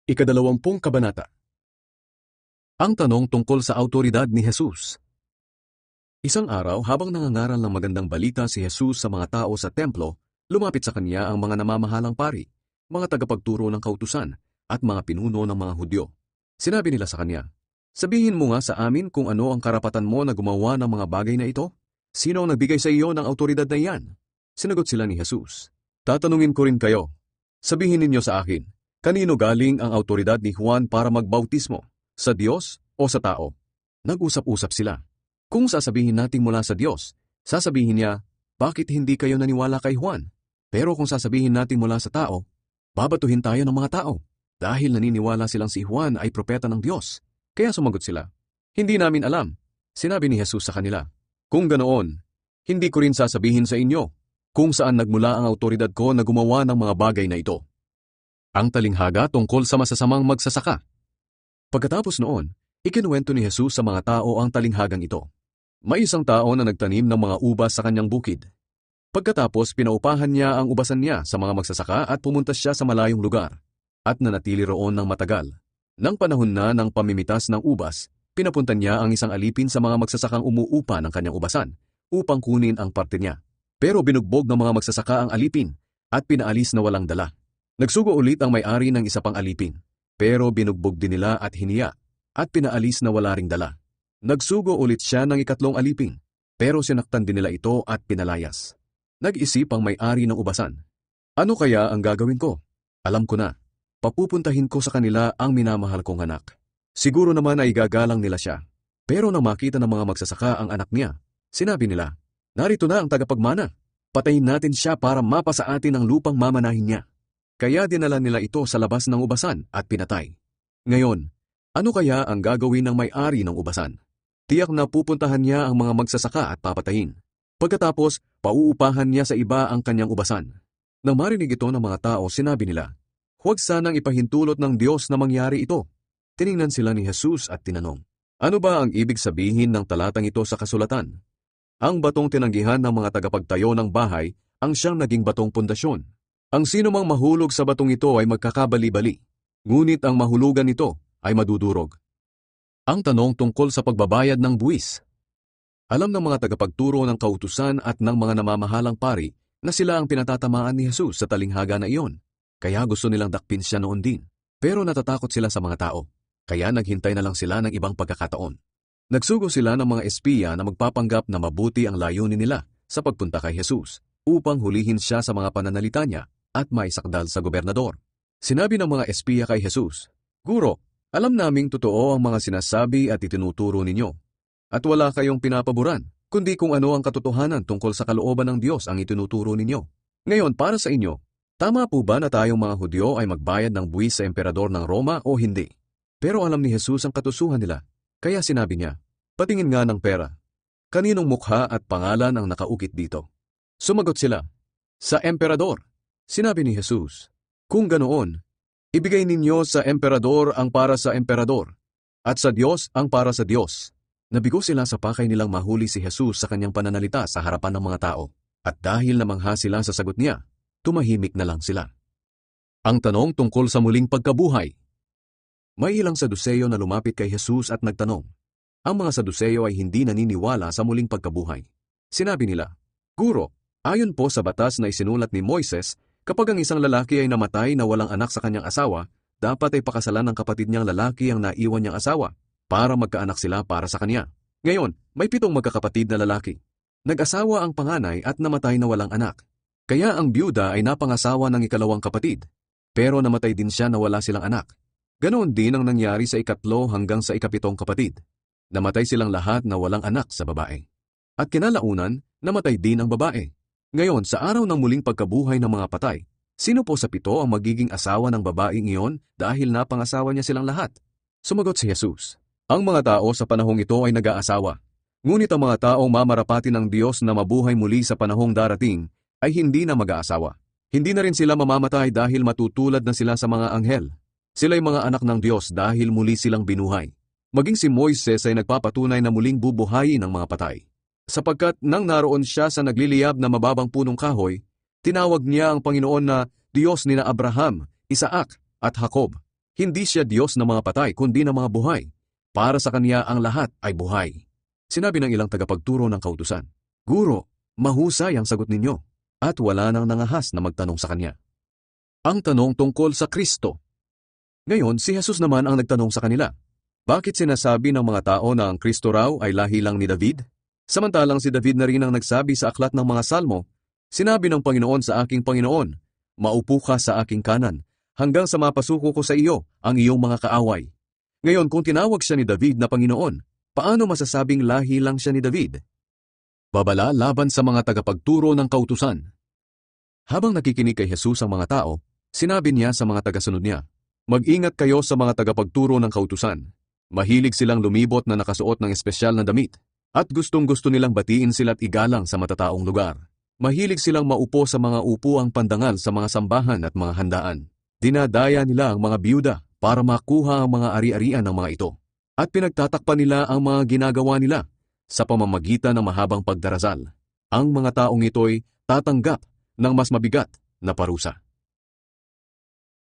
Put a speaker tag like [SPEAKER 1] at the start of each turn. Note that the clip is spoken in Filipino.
[SPEAKER 1] Ikadalawampung kabanata. Ang tanong tungkol sa autoridad ni Jesus. Isang araw habang nangangaral ng magandang balita si Jesus sa mga tao sa templo, lumapit sa kanya ang mga namamahalang pari, mga tagapagturo ng kautusan, at mga pinuno ng mga Hudyo. Sinabi nila sa kanya, "Sabihin mo nga sa amin kung ano ang karapatan mo na gumawa ng mga bagay na ito? Sino ang nagbigay sa iyo ng autoridad na iyan?" Sinagot sila ni Jesus, "Tatanungin ko rin kayo. Sabihin ninyo sa akin, kanino galing ang autoridad ni Juan para magbautismo? Sa Diyos o sa tao?" Nag-usap-usap sila. Kung sasabihin natin mula sa Diyos, sasabihin niya, "Bakit hindi kayo naniwala kay Juan?" Pero kung sasabihin natin mula sa tao, babatuhin tayo ng mga tao dahil naniniwala silang si Juan ay propeta ng Diyos. Kaya sumagot sila, "Hindi namin alam." Sinabi ni Jesus sa kanila, "Kung ganoon, hindi ko rin sasabihin sa inyo kung saan nagmula ang autoridad ko na gumawa ng mga bagay na ito." Ang talinghaga tungkol sa masasamang magsasaka. Pagkatapos noon, ikinuwento ni Jesus sa mga tao ang talinghagang ito. May isang tao na nagtanim ng mga ubas sa kanyang bukid. Pagkatapos pinaupahan niya ang ubasan niya sa mga magsasaka at pumunta siya sa malayong lugar at nanatili roon ng matagal. Nang panahon na ng pamimitas ng ubas, pinapunta niya ang isang alipin sa mga magsasakang umuupa ng kanyang ubasan upang kunin ang parte niya. Pero binugbog ng mga magsasaka ang alipin at pinaalis na walang dala. Nagsugo ulit ang may-ari ng isa pang alipin, pero binugbog din nila at hiniya, at pinaalis na wala ring dala. Nagsugo ulit siya ng ikatlong alipin, pero sinaktan din nila ito at pinalayas. Nag-isip ang may-ari ng ubasan, "Ano kaya ang gagawin ko? Alam ko na, papupuntahin ko sa kanila ang minamahal kong anak. Siguro naman ay gagalang nila siya." Pero nang makita ng mga magsasaka ang anak niya, sinabi nila, "Narito na ang tagapagmana. Patayin natin siya para mapasa atin ang lupang mamanahin niya." Kaya dinala nila ito sa labas ng ubasan at pinatay. Ngayon, ano kaya ang gagawin ng may-ari ng ubasan? Tiyak na pupuntahan niya ang mga magsasaka at papatayin. Pagkatapos, pauupahan niya sa iba ang kanyang ubasan. Nang marinig ito ng mga tao, sinabi nila, "Huwag sanang ipahintulot ng Diyos na mangyari ito." Tiningnan sila ni Jesus at tinanong, "Ano ba ang ibig sabihin ng talatang ito sa kasulatan? Ang batong tinanggihan ng mga tagapagtayo ng bahay ang siyang naging batong pundasyon. Ang sino mang mahulog sa batong ito ay magkakabali-bali, ngunit ang mahulugan nito ay madudurog." Ang tanong tungkol sa pagbabayad ng buwis. Alam ng mga tagapagturo ng kautusan at ng mga namamahalang pari na sila ang pinatatamaan ni Jesus sa talinghaga na iyon, kaya gusto nilang dakpin siya noon din. Pero natatakot sila sa mga tao, kaya naghintay na lang sila ng ibang pagkakataon. Nagsugo sila ng mga espiya na magpapanggap na mabuti ang layunin nila sa pagpunta kay Jesus upang hulihin siya sa mga pananalita niya at maisakdal sa gobernador. Sinabi ng mga espiya kay Jesus, "Guro, alam naming totoo ang mga sinasabi at itinuturo ninyo, at wala kayong pinapaboran, kundi kung ano ang katotohanan tungkol sa kalooban ng Diyos ang itinuturo ninyo. Ngayon para sa inyo, tama po ba na tayong mga Hudyo ay magbayad ng buwis sa emperador ng Roma o hindi?" Pero alam ni Jesus ang katusuhan nila, kaya sinabi niya, "Patingin nga ng pera. Kaninong mukha at pangalan ang nakaukit dito?" Sumagot sila, "Sa emperador." Sinabi ni Jesus, "Kung ganoon, ibigay ninyo sa emperador ang para sa emperador, at sa Diyos ang para sa Diyos." Nabigo sila sa pakay nilang mahuli si Jesus sa kanyang pananalita sa harapan ng mga tao, at dahil namangha sila sa sagot niya, tumahimik na lang sila. Ang tanong tungkol sa muling pagkabuhay. May ilang Saduseyo na lumapit kay Jesus at nagtanong. Ang mga Saduseyo ay hindi naniniwala sa muling pagkabuhay. Sinabi nila, "Guro, ayon po sa batas na isinulat ni Moises, kapag ang isang lalaki ay namatay na walang anak sa kanyang asawa, dapat ay pakasalan ng kapatid niyang lalaki ang naiwan niyang asawa para magkaanak sila para sa kanya. Ngayon, may 7 magkakapatid na lalaki. Nag-asawa ang panganay at namatay na walang anak. Kaya ang byuda ay napangasawa ng ikalawang kapatid, pero namatay din siya na wala silang anak. Ganoon din ang nangyari sa ikatlo hanggang sa ikapitong kapatid. Namatay silang lahat na walang anak sa babae. At kinalaunan, namatay din ang babae. Ngayon, sa araw ng muling pagkabuhay ng mga patay, sino po sa 7 ang magiging asawa ng babaeng iyon dahil napangasawa niya silang lahat?" Sumagot si Jesus, "Ang mga tao sa panahong ito ay nag-aasawa. Ngunit ang mga taong mamarapati ng Diyos na mabuhay muli sa panahong darating ay hindi na mag-aasawa. Hindi na rin sila mamamatay dahil matutulad na sila sa mga anghel. Sila'y mga anak ng Diyos dahil muli silang binuhay. Maging si Moises ay nagpapatunay na muling bubuhayin ang mga patay. Sapagkat nang naroon siya sa nagliliyab na mababang punong kahoy, tinawag niya ang Panginoon na Diyos nina Abraham, Isaac at Jacob. Hindi siya Diyos ng mga patay kundi ng mga buhay. Para sa kanya ang lahat ay buhay. Sinabi ng ilang tagapagturo ng kautusan, "Guro, mahusay ang sagot ninyo." At wala nang nangahas na magtanong sa kanya. Ang tanong tungkol sa Kristo. Ngayon, si Jesus naman ang nagtanong sa kanila, bakit sinasabi ng mga tao na ang Kristo raw ay lahi lang ni David? Samantalang si David na rin ang nagsabi sa aklat ng mga salmo, sinabi ng Panginoon sa aking Panginoon, maupo ka sa aking kanan, hanggang sa mapasuko ko sa iyo ang iyong mga kaaway. Ngayon, kung tinawag siya ni David na Panginoon, paano masasabing lahi lang siya ni David? Babala laban sa mga tagapagturo ng kautusan. Habang nakikinig kay Jesus ang mga tao, sinabi niya sa mga tagasunod niya, mag-ingat kayo sa mga tagapagturo ng kautusan. Mahilig silang lumibot na nakasuot ng espesyal na damit, at gustong-gusto nilang batiin sila at igalang sa matataong lugar. Mahilig silang maupo sa mga upuang pandangal sa mga sambahan at mga handaan. Dinadaya nila ang mga biyuda para makuha ang mga ari-arian ng mga ito. At pinagtatakpan nila ang mga ginagawa nila sa pamamagitan ng mahabang pagdarasal. Ang mga taong ito'y tatanggap ng mas mabigat na parusa.